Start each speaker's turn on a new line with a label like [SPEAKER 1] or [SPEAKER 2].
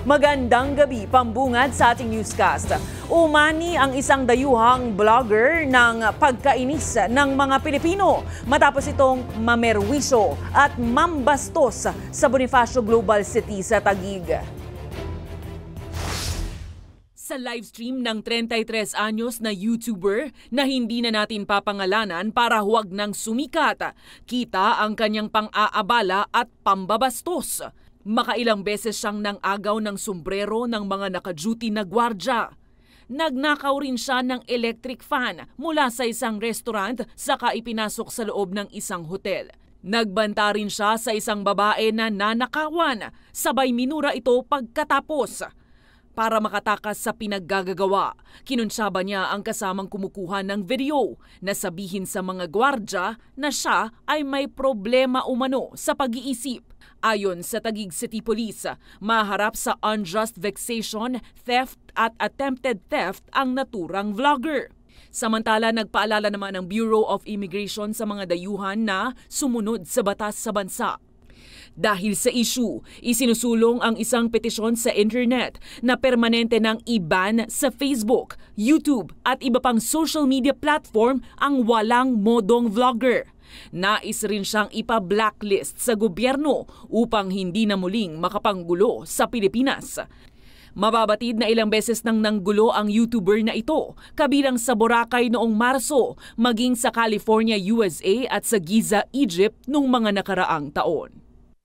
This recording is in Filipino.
[SPEAKER 1] Magandang gabi, pambungad sa ating newscast. Umani ang isang dayuhang vlogger ng pagkainis ng mga Pilipino matapos itong mamerwisyo at mambastos sa Bonifacio Global City sa Taguig. Sa livestream ng 33 anyos na YouTuber na hindi na natin papangalanan para huwag nang sumikat, kita ang kanyang pang-aabala at pambabastos. Makailang beses siyang nang-agaw ng sombrero ng mga naka-duty na gwardya. Nagnakaw rin siya ng electric fan mula sa isang restaurant saka ipinasok sa loob ng isang hotel. Nagbanta rin siya sa isang babae na nanakawan, sabay minura ito pagkatapos. Para makatakas sa pinaggagawa, kinuntsaba niya ang kasamang kumukuha ng video na sabihin sa mga gwardya na siya ay may problema umano sa pag-iisip. Ayon sa Taguig City Police, maharap sa unjust vexation, theft at attempted theft ang naturang vlogger. Samantala, nagpaalala naman ang Bureau of Immigration sa mga dayuhan na sumunod sa batas sa bansa. Dahil sa issue, isinusulong ang isang petisyon sa internet na permanente ng i-ban sa Facebook, YouTube at iba pang social media platform ang walang modong vlogger. Nais rin siyang ipa-blacklist sa gobyerno upang hindi na muling makapanggulo sa Pilipinas. Mababatid na ilang beses nang nanggulo ang YouTuber na ito, kabilang sa Boracay noong Marso, maging sa California, USA at sa Giza, Egypt noong mga nakaraang taon.